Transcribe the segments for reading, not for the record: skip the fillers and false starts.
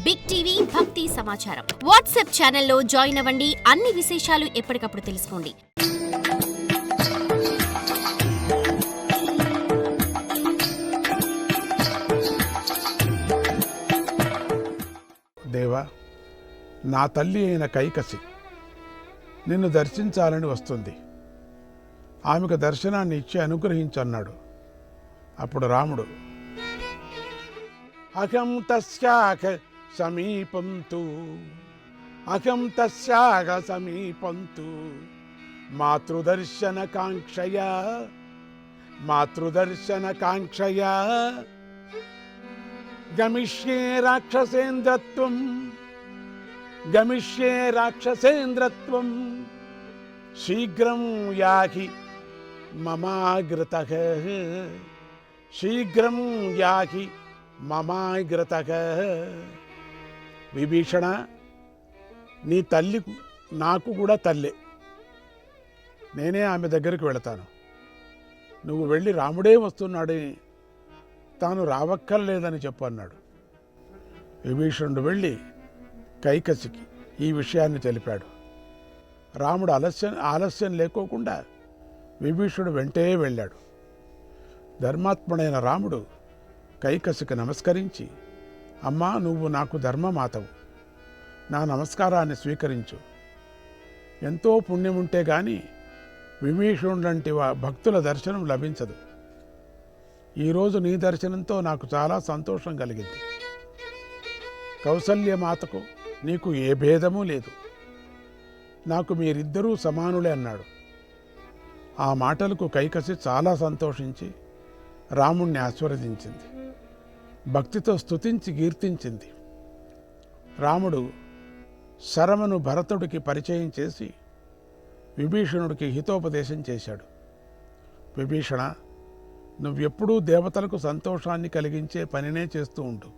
Big TV భక్తి సమాచారం WhatsApp ఛానల్లో జాయిన్ అవ్వండి. అన్ని విశేషాలు ఎప్పటికప్పుడు తెలుసుకోండి. దేవా, నా తల్లి అయిన కైకసి నిన్ను దర్శించాలని వస్తుంది. ఆమెకు దర్శనాన్ని ఇచ్చి అనుగ్రహించన్నాడు. అప్పుడు రాముడు, అహం తస్యాఖ సమీపంతు మాతృదర్శన కాంక్షయా గమిష్యే రాక్షసేంద్రత్వం శీఘ్రం యాహి మమాగ్రతః. విభీషణ, నీ తల్లి నాకు కూడా తల్లే. నేనే ఆమె దగ్గరికి వెళతాను. నువ్వు వెళ్ళి రాముడే వస్తున్నాడని, తాను రావక్కర్లేదని చెప్పు అన్నాడు. విభీషణుడు వెళ్ళి కైకసికి ఈ విషయాన్ని తెలిపాడు. రాముడు ఆలస్యం లేకోకుండా విభీషణుడు వెంటే వెళ్ళాడు. ధర్మాత్ముడైన రాముడు కైకసికి నమస్కరించి, అమ్మా, నువ్వు నాకు ధర్మమాతవు, నా నమస్కారాన్ని స్వీకరించు. ఎంతో పుణ్యముంటే గాని విభీషణుడంటి భక్తుల దర్శనం లభించదు. ఈరోజు నీ దర్శనంతో నాకు చాలా సంతోషం కలిగింది. కౌసల్యమాతకు నీకు ఏ భేదమూ లేదు. నాకు మీరిద్దరూ సమానులే అన్నాడు. ఆ మాటలకు కైకసి చాలా సంతోషించి రాముణ్ణి ఆశీర్వదించింది. భక్తితో స్తుతించి కీర్తించింది. రాముడు శరమను భరతుడికి పరిచయం చేసి విభీషణుడికి హితోపదేశం చేశాడు. విభీషణ, నువ్వెప్పుడూ దేవతలకు సంతోషాన్ని కలిగించే పనినే చేస్తూ ఉండు.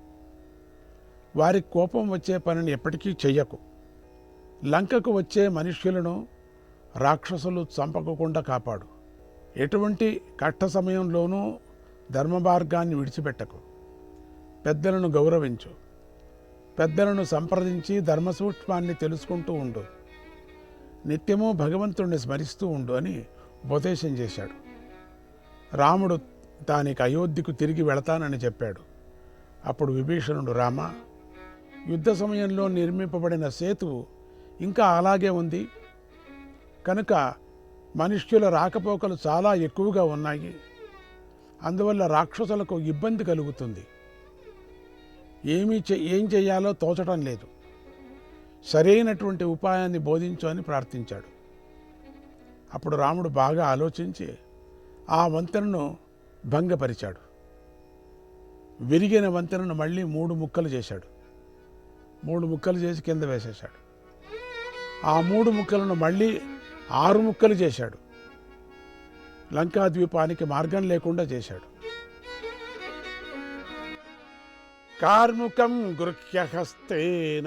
వారికి కోపం వచ్చే పనిని ఎప్పటికీ చెయ్యకు. లంకకు వచ్చే మనుష్యులను రాక్షసులు చంపకుండా కాపాడు. ఎటువంటి కష్ట సమయంలోనూ ధర్మ మార్గాన్ని విడిచిపెట్టకు. పెద్దలను గౌరవించు. పెద్దలను సంప్రదించి ధర్మ సూక్ష్మాన్ని తెలుసుకుంటూ ఉండు. నిత్యము భగవంతుణ్ణి స్మరిస్తూ ఉండు అని ఉపదేశం చేశాడు. రాముడు తానికి అయోధ్యకు తిరిగి వెళతానని చెప్పాడు. అప్పుడు విభీషణుడు, రామ, యుద్ధ సమయంలో నిర్మింపబడిన సేతువు ఇంకా అలాగే ఉంది కనుక మనుష్యుల రాకపోకలు చాలా ఎక్కువగా ఉన్నాయి. అందువల్ల రాక్షసులకు ఇబ్బంది కలుగుతుంది. ఏం చేయాలో తోచటం లేదు. సరైనటువంటి ఉపాయాన్ని బోధించు అని ప్రార్థించాడు. అప్పుడు రాముడు బాగా ఆలోచించి ఆ వంతెనను భంగపరిచాడు. విరిగిన వంతెనను మళ్ళీ 3 ముక్కలు చేశాడు. 3 ముక్కలు చేసి కింద వేసేశాడు. ఆ 3 ముక్కలను మళ్ళీ 6 ముక్కలు చేశాడు. లంకాద్వీపానికి మార్గం లేకుండా చేశాడు. కార్ముకం గృహ్య హస్తేన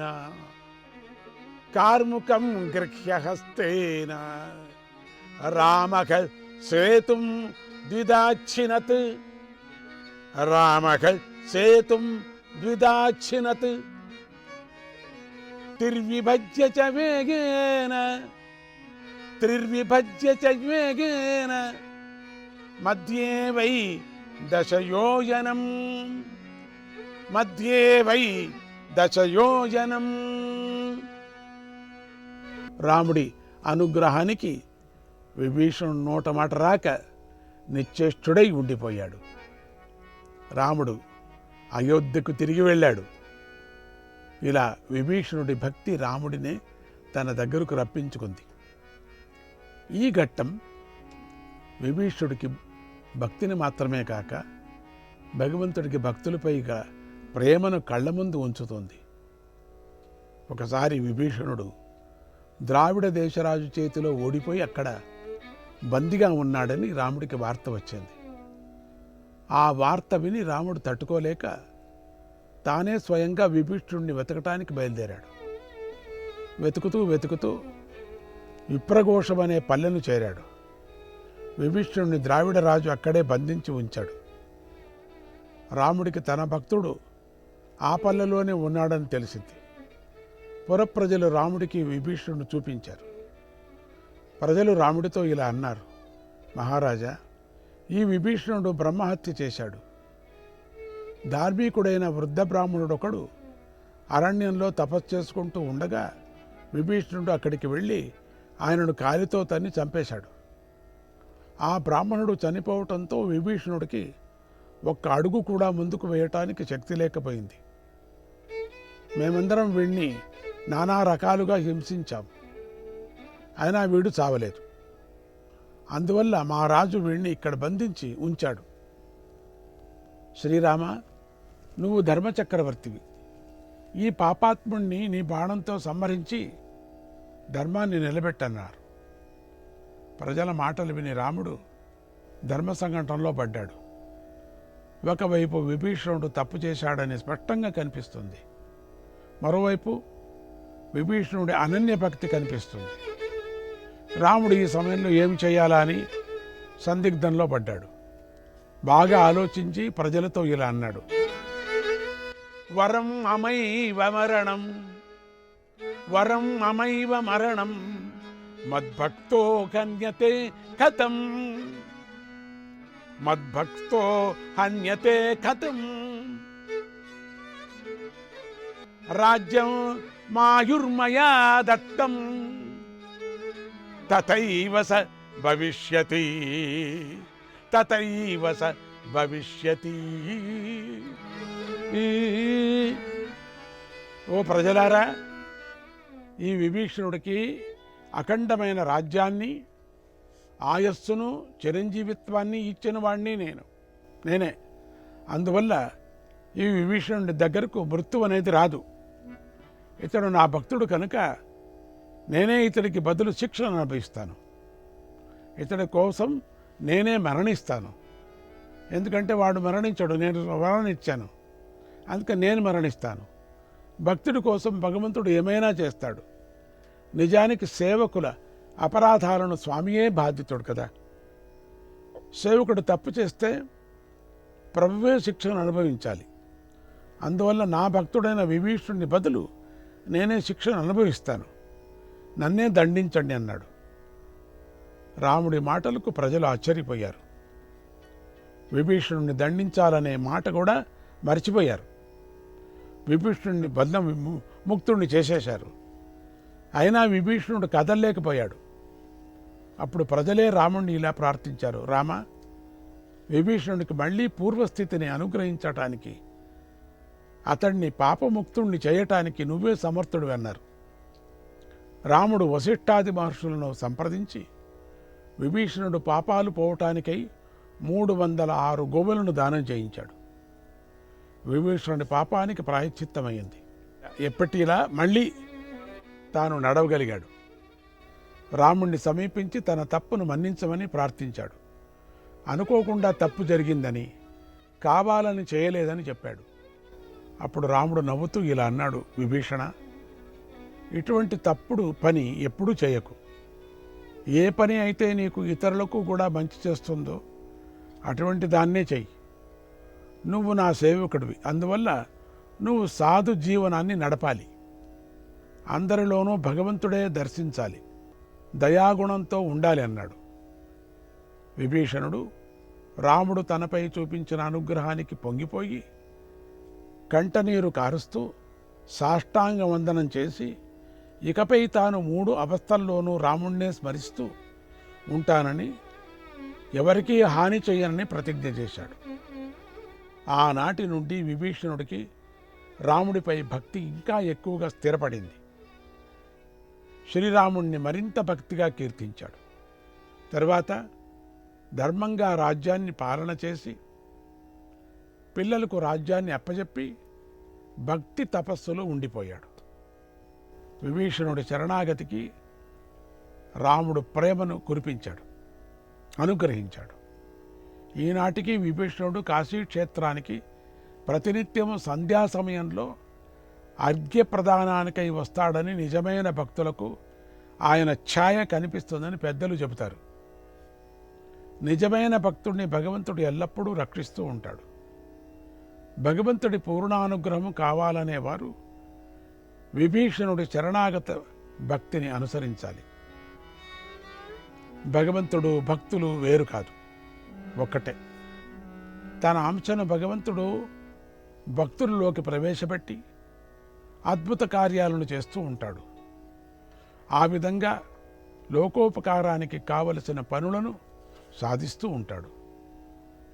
రామః సేతుం ద్విదాచ్చినత్ త్రిర్విభజ్య చ వేగేన మధ్యే వై దశయోజనం. రాముడి అనుగ్రహానికి విభీషణుడు నోట మాట రాక నిశ్చేష్టుడై ఉండిపోయాడు. రాముడు అయోధ్యకు తిరిగి వెళ్ళాడు. ఇలా విభీషణుడి భక్తి రాముడినే తన దగ్గరకు రప్పించుకుంది. ఈ ఘట్టం విభీషణుడికి భక్తిని మాత్రమే కాక భగవంతుడికి భక్తులపైగా ప్రేమను కళ్ళ ముందు ఉంచుతుంది. ఒకసారి విభీషణుడు ద్రావిడ దేశరాజు చేతిలో ఓడిపోయి అక్కడ బందీగా ఉన్నాడని రాముడికి వార్త వచ్చింది. ఆ వార్త విని రాముడు తట్టుకోలేక తానే స్వయంగా విభీషణుడిని వెతకటానికి బయలుదేరాడు. వెతుకుతూ విప్రఘోషం అనే పల్లెను చేరాడు. విభీషణుడిని ద్రావిడ రాజు అక్కడే బంధించి ఉంచాడు. రాముడికి తన భక్తుడు ఆ పల్లెలోనే ఉన్నాడని తెలిసింది. పురప్రజలు రాముడికి విభీషణుడు చూపించారు. ప్రజలు రాముడితో ఇలా అన్నారు, మహారాజా, ఈ విభీషణుడు బ్రహ్మహత్య చేశాడు. ధార్మికుడైన వృద్ధ బ్రాహ్మణుడొకడు అరణ్యంలో తపస్సు చేసుకుంటూ ఉండగా విభీషణుడు అక్కడికి వెళ్ళి ఆయనను కాలితో తన్ని చంపేశాడు. ఆ బ్రాహ్మణుడు చనిపోవటంతో విభీషణుడికి ఒక్క అడుగు కూడా ముందుకు వేయటానికి శక్తి లేకపోయింది. మేమందరం వీడిని నానా రకాలుగా హింసించాం, అయినా వీడు చావలేదు. అందువల్ల మా రాజు వీడిని ఇక్కడ బంధించి ఉంచాడు. శ్రీరామ, నువ్వు ధర్మచక్రవర్తివి. ఈ పాపాత్ముణ్ణి నీ బాణంతో సంహరించి ధర్మాన్ని నిలబెట్టన్నారు. ప్రజల మాటలు విని రాముడు ధర్మ సంకటంలో పడ్డాడు. ఒకవైపు విభీషణుడు తప్పు చేశాడని స్పష్టంగా కనిపిస్తుంది, మరోవైపు విభీషణుడి అనన్య భక్తి కనిపిస్తుంది. రాముడు ఈ సమయంలో ఏమి చేయాలా అని సందిగ్ధంలో పడ్డాడు. బాగా ఆలోచించి ప్రజలతో ఇలా అన్నాడు, వరం అమైవ మరణం, వరం అమైవ మరణం, మద్భక్తో హన్యతే కథం, మద్భక్తో హన్యతే కథం, రాజ్యం మాయుర్మయా దత్తం, తథైవ స భవిష్యతి, తథైవ స భవిష్యతి. ఓ ప్రజలారా, ఈ విభీషణుడికి అఖండమైన రాజ్యాన్ని, ఆయస్సును, చిరంజీవిత్వాన్ని ఇచ్చిన వాడిని నేనే. అందువల్ల ఈ విభీషణుడి దగ్గరకు మృత్యు అనేది రాదు. ఇతడు నా భక్తుడు కనుక నేనే ఇతడికి బదులు శిక్షను అనుభవిస్తాను. ఇతడి కోసం నేనే మరణిస్తాను. ఎందుకంటే వాడు మరణించాడు, నేను మరణించాను, అందుకని నేను మరణిస్తాను. భక్తుడి కోసం భగవంతుడు ఏమైనా చేస్తాడు. నిజానికి సేవకుల అపరాధాలను స్వామియే బాధ్యతుడు కదా. సేవకుడు తప్పు చేస్తే ప్రభువే శిక్షను అనుభవించాలి. అందువల్ల నా భక్తుడైన విభీషణుని బదులు నేనే శిక్షను అనుభవిస్తాను, నన్నే దండించండి అన్నాడు. రాముడి మాటలకు ప్రజలు ఆశ్చర్యపోయారు. విభీషణుని దండించాలనే మాట కూడా మర్చిపోయారు. విభీషణుని బంధం ముక్తుడిని చేసేశారు. అయినా విభీషణుడు కదలలేకపోయాడు. అప్పుడు ప్రజలే రాముడిని ఇలా ప్రార్థించారు, రామ, విభీషణుడికి మళ్ళీ పూర్వస్థితిని అనుగ్రహించటానికి, అతడిని పాపముక్తుణ్ణి చేయటానికి నువ్వే సమర్థుడు అన్నారు. రాముడు వశిష్ఠాది మహర్షులను సంప్రదించి విభీషణుడు పాపాలు పోవటానికై 306 గోవులను దానం చేయించాడు. విభీషణుడి పాపానికి ప్రాయశ్చిత్తమైంది. ఎప్పటిలా మళ్ళీ తాను నడవగలిగాడు. రాముణ్ణి సమీపించి తన తప్పును మన్నించమని ప్రార్థించాడు. అనుకోకుండా తప్పు జరిగిందని, కావాలని చేయలేదని చెప్పాడు. అప్పుడు రాముడు నవ్వుతూ ఇలా అన్నాడు, విభీషణ, ఇటువంటి తప్పుడు పని ఎప్పుడూ చేయకు. ఏ పని అయితే నీకు ఇతరులకు కూడా మంచి చేస్తుందో అటువంటి దాన్నే చెయ్యి. నువ్వు నా సేవకుడివి, అందువల్ల నువ్వు సాధు జీవనాన్ని నడపాలి. అందరిలోనూ భగవంతుడే దర్శించాలి, దయాగుణంతో ఉండాలి అన్నాడు. విభీషణుడు రాముడు తనపై చూపించిన అనుగ్రహానికి పొంగిపోయి కంటనీరు కారుస్తూ సాష్టాంగ వందనం చేసి ఇకపై తాను 3 అవస్థల్లోనూ రాముణ్ణే స్మరిస్తూ ఉంటానని, ఎవరికీ హాని చేయనని ప్రతిజ్ఞ చేశాడు. ఆనాటి నుండి విభీషణుడికి రాముడిపై భక్తి ఇంకా ఎక్కువగా స్థిరపడింది. శ్రీరాముణ్ణి మరింత భక్తిగా కీర్తించాడు. తరువాత ధర్మంగా రాజ్యాన్ని పాలన చేసి పిల్లలకు రాజ్యాన్ని అప్పచెప్పి భక్తి తపస్సులో ఉండిపోయాడు. విభీషణుడి శరణాగతికి రాముడు ప్రేమను కురిపించాడు, అనుగ్రహించాడు. ఈనాటికి విభీషణుడు కాశీక్షేత్రానికి ప్రతినిత్యము సంధ్యా సమయంలో అర్ఘ్య ప్రదానానికై వస్తాడని నిజమైన భక్తులకు ఆయన ఛాయ కనిపిస్తుందని పెద్దలు చెబుతారు. నిజమైన భక్తుడిని భగవంతుడు ఎల్లప్పుడూ రక్షిస్తూ ఉంటాడు. భగవంతుడి పూర్ణానుగ్రహం కావాలనేవారు విభీషణుడి శరణాగత భక్తిని అనుసరించాలి. భగవంతుడు భక్తులు వేరు కాదు, ఒక్కటే. తన అంశను భగవంతుడు భక్తుల్లోకి ప్రవేశపెట్టి అద్భుత కార్యాలను చేస్తూ ఉంటాడు. ఆ విధంగా లోకోపకారానికి కావలసిన పనులను సాధిస్తూ ఉంటాడు.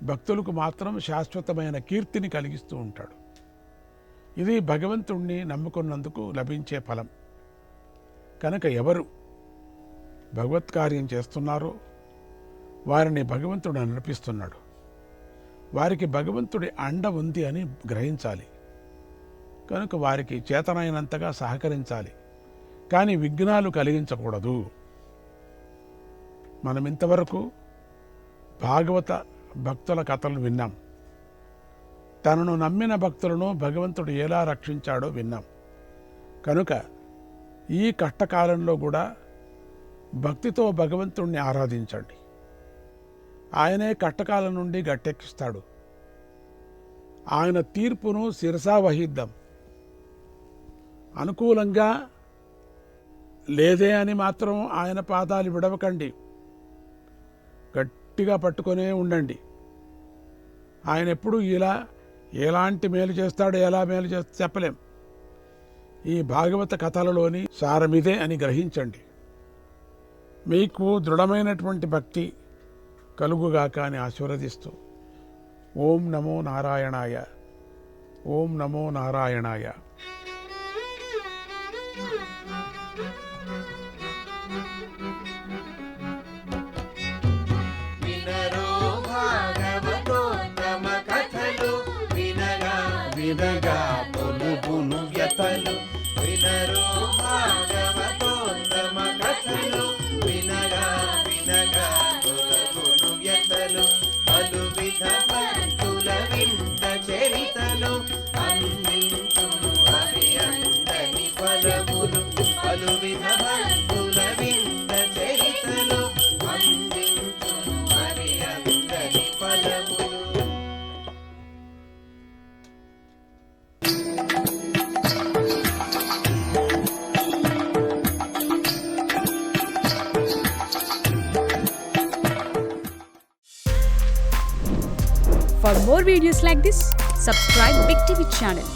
భక్తులకు మాత్రం శాశ్వతమైన కీర్తిని కలిగిస్తూ ఉంటాడు. ఇది భగవంతుణ్ణి నమ్ముకున్నందుకు లభించే ఫలం. కనుక ఎవరు భగవత్కార్యం చేస్తున్నారో వారిని భగవంతుడు నడిపిస్తున్నాడు. వారికి భగవంతుడి అండ ఉంది అని గ్రహించాలి. కనుక వారికి చేతనైనంతగా సహకరించాలి, కానీ విఘ్నాలు కలిగించకూడదు. మనం ఇంతవరకు భాగవత భక్తుల కథలు విన్నాం. తనను నమ్మిన భక్తులను భగవంతుడు ఎలా రక్షించాడో విన్నాం. కనుక ఈ కష్టకాలంలో కూడా భక్తితో భగవంతుణ్ణి ఆరాధించండి. ఆయనే కష్టకాలం నుండి గట్టెక్కిస్తాడు. ఆయన తీర్పును శిరసా వహిద్దాం. అనుకూలంగా లేదే అని మాత్రం ఆయన పాదాలు విడవకండి, గట్టిగా పట్టుకొనే ఉండండి. ఆయన ఎప్పుడు ఎలాంటి మేలు చేస్తాడో, ఎలా మేలు చేస్తాడో చెప్పలేం. ఈ భాగవత కథలలోని సారమిదే అని గ్రహించండి. మీకు దృఢమైనటువంటి భక్తి కలుగుగాక అని ఆశీర్వదిస్తూ, ఓం నమో నారాయణాయ, ఓం నమో నారాయణాయ. వినగా పొలుగును వ్యతలు, వినరో భాగవతోత్తమ కథలు, వినగా వినగా పొలుగును వ్యతలు, పలు విధ భక్తుల వింత చరితలు, అందించును హరి అందని ఫలములు, పలు విధ భక్తుల వింత చరితలు, అందించును హరి అందని ఫలములు. For more videos like this, subscribe Big TV channel.